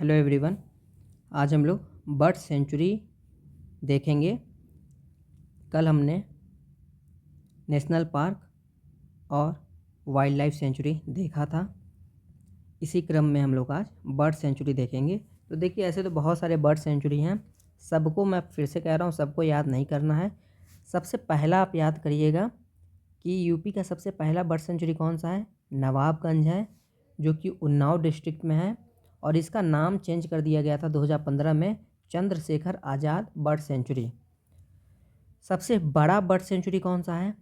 Hello everyone. आज हम लोग बर्ड सेंचुरी देखेंगे। कल हमने नेशनल पार्क और वाइल्ड लाइफ सेंचुरी देखा था। इसी क्रम में हम लोग आज बर्ड सेंचुरी देखेंगे। तो देखिए, ऐसे तो बहुत सारे बर्ड सेंचुरी हैं, सबको मैं फिर से कह रहा हूँ, सबको याद नहीं करना है। सबसे पहला आप याद करिएगा कि यूपी का सबसे पहला बर्ड सेंचुरी कौन सा है। नवाबगंज है, जो कि उन्नाव डिस्ट्रिक्ट में है, और इसका नाम चेंज कर दिया गया था 2015 में चंद्रशेखर आज़ाद बर्ड सेंचुरी। सबसे बड़ा बर्ड सेंचुरी कौन सा है?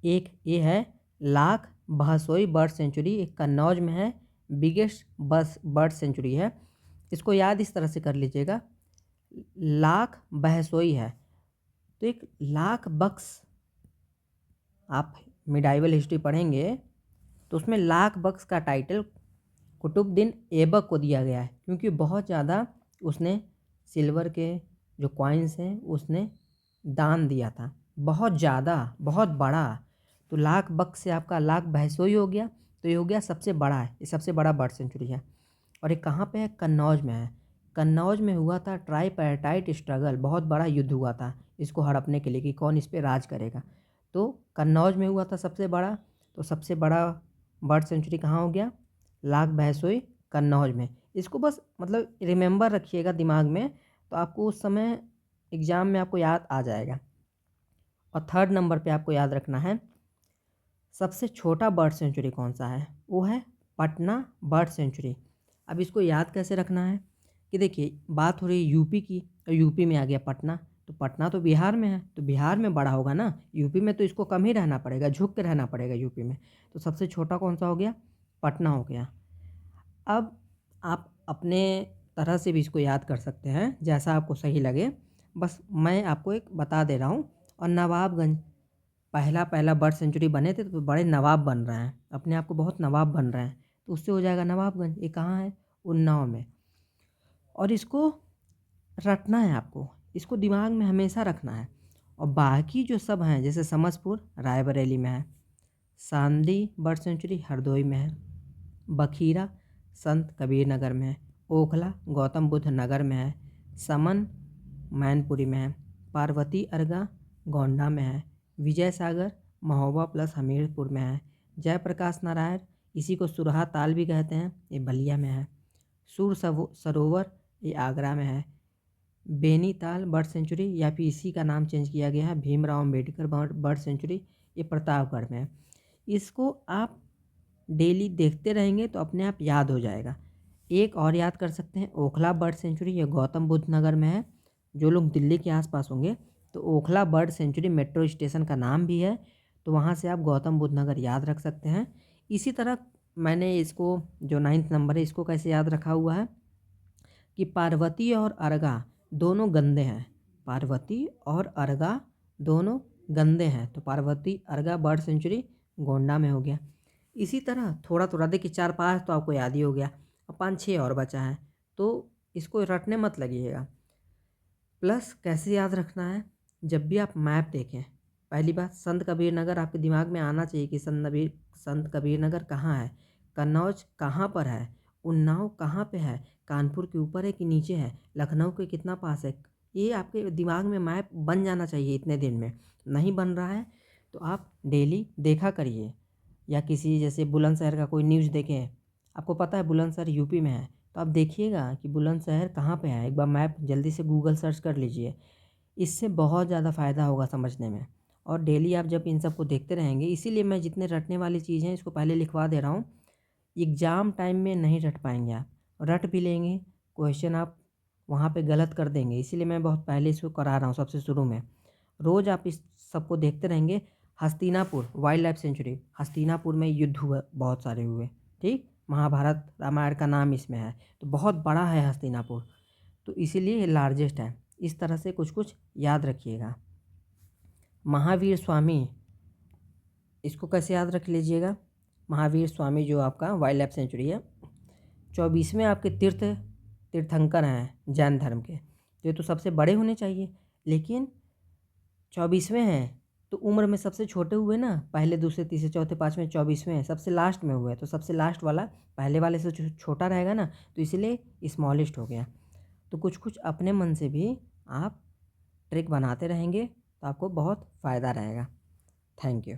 एक ये है लाख बहसोई बर्ड सेंचुरी, एक कन्नौज में है, बिगेस्ट बर्ड सेंचुरी है। इसको याद इस तरह से कर लीजिएगा, लाख बहसोई है तो एक लाख बक्स, आप मिडाइवल हिस्ट्री पढ़ेंगे तो उसमें लाख बक्स का टाइटल कुतुबुद्दीन ऐबक को दिया गया है, क्योंकि बहुत ज़्यादा उसने सिल्वर के जो कॉइन्स हैं उसने दान दिया था, बहुत ज़्यादा, बहुत बड़ा। तो लाख बक्स से आपका लाख भैंसोई हो गया, तो ये हो गया सबसे बड़ा है, ये सबसे बड़ा बर्ड सेंचुरी है। और ये कहाँ पे है? कन्नौज में है। कन्नौज में हुआ था ट्राईपार्टाइट स्ट्रगल, बहुत बड़ा युद्ध हुआ था इसको हड़पने के लिए कि कौन इस पर राज करेगा। तो कन्नौज में हुआ था सबसे बड़ा। तो सबसे बड़ा बर्ड सेंचुरी कहाँ हो गया? लाख भैंसोई, कन्नौज में। इसको बस मतलब रिमेंबर रखिएगा दिमाग में, तो आपको उस समय एग्ज़ाम में आपको याद आ जाएगा। और थर्ड नंबर पे आपको याद रखना है, सबसे छोटा बर्ड सेंचुरी कौन सा है? वो है पटना बर्ड सेंचुरी। अब इसको याद कैसे रखना है कि देखिए, बात हो रही है यूपी की, और यूपी में आ गया पटना, तो पटना तो बिहार में है, तो बिहार में बड़ा होगा ना। यूपी में तो इसको कम ही रहना पड़ेगा, झुक के रहना पड़ेगा यूपी में। तो सबसे छोटा कौन सा हो गया? पटना हो गया। अब आप अपने तरह से भी इसको याद कर सकते हैं, जैसा आपको सही लगे, बस मैं आपको एक बता दे रहा हूँ। और नवाबगंज, पहला पहला बर्ड सेंचुरी बने थे तो बड़े नवाब बन रहे हैं, अपने आप को बहुत नवाब बन रहे हैं, तो उससे हो जाएगा नवाबगंज। ये कहाँ है? उन्नाव में। और इसको रटना है आपको, इसको दिमाग में हमेशा रखना है। और बाकी जो सब हैं, जैसे समसपुर रायबरेली में है, सांदी बर्ड सेंचुरी हरदोई में है, बखीरा संत कबीर नगर में है, ओखला गौतम बुद्ध नगर में है, समन मैनपुरी में है, पार्वती अर्गा गोंडा में है, विजय सागर महोबा प्लस हमीरपुर में है, जयप्रकाश नारायण, इसी को सुरहा ताल भी कहते हैं, ये बलिया में है, सूर सरोवर ये आगरा में है, बेनीताल बर्ड सेंचुरी, या फिर इसी का नाम चेंज किया गया है भीमराव अम्बेडकर बर्ड सेंचुरी, ये प्रतापगढ़ में है। इसको आप डेली देखते रहेंगे तो अपने आप याद हो जाएगा। एक और याद कर सकते हैं, ओखला बर्ड सेंचुरी, ये गौतम बुद्ध नगर में है। जो लोग दिल्ली के आसपास होंगे तो Okhla bird sanctuary metro station का नाम भी है, तो वहाँ से आप गौतम बुद्ध नगर याद रख सकते हैं। इसी तरह मैंने इसको, जो 9th नंबर है, इसको कैसे याद रखा हुआ है कि पार्वती और अर्गा दोनों गंदे हैं, पार्वती और अर्गा दोनों गंदे हैं, तो पार्वती अर्गा बर्ड सेंचुरी गोंडा में हो गया। इसी तरह थोड़ा थोड़ा देखिए, 4-5 तो आपको याद ही हो गया, और 5-6 और बचा है, तो इसको रटने मत लगिएगा। प्लस कैसे याद रखना है, जब भी आप मैप देखें, पहली बात संत कबीर नगर आपके दिमाग में आना चाहिए कि संत कबीर नगर कहाँ है, कन्नौज कहाँ पर है, उन्नाव कहाँ पे है, कानपुर के ऊपर है कि नीचे है, लखनऊ के कितना पास है। ये आपके दिमाग में मैप बन जाना चाहिए इतने दिन में। नहीं बन रहा है तो आप डेली देखा करिए, या किसी जैसे बुलंदशहर का कोई न्यूज़ देखें, आपको पता है बुलंदशहर यूपी में है, तो आप देखिएगा कि बुलंदशहर कहाँ पे है, एक बार मैप जल्दी से गूगल सर्च कर लीजिए, इससे बहुत ज़्यादा फ़ायदा होगा समझने में। और डेली आप जब इन सब को देखते रहेंगे, इसीलिए मैं जितने रटने वाली चीज़ हैं इसको पहले लिखवा दे रहा हूँ। एग्ज़ाम टाइम में नहीं रट पाएंगे आप, रट भी लेंगे, क्वेश्चन आप वहाँ पे गलत कर देंगे, इसीलिए मैं बहुत पहले इसको करा रहा हूँ सबसे शुरू में। रोज़ आप इस सबको देखते रहेंगे। Hastinapur wild life sanctuary, Hastinapur में युद्ध हुआ, बहुत सारे हुए, ठीक, महाभारत रामायण का नाम इसमें है, तो बहुत बड़ा है हस्तिनापुर, तो इसीलिए ये लार्जेस्ट है। इस तरह से कुछ कुछ याद रखिएगा। महावीर स्वामी, इसको कैसे याद रख लीजिएगा, महावीर स्वामी जो आपका वाइल्ड लाइफ सेंचुरी है, 24वें आपके तीर्थंकर हैं जैन धर्म के, तो ये तो सबसे बड़े होने चाहिए, लेकिन 24वें हैं, तो तो उम्र में सबसे छोटे हुए ना, पहले दूसरे तीसरे चौथे पाँचवें 24वें सबसे लास्ट में हुए, तो सबसे लास्ट वाला पहले वाले से छोटा रहेगा ना, तो इसलिए स्मॉलेस्ट हो गया। तो कुछ कुछ अपने मन से भी आप ट्रिक बनाते रहेंगे तो आपको बहुत फ़ायदा रहेगा। Thank you.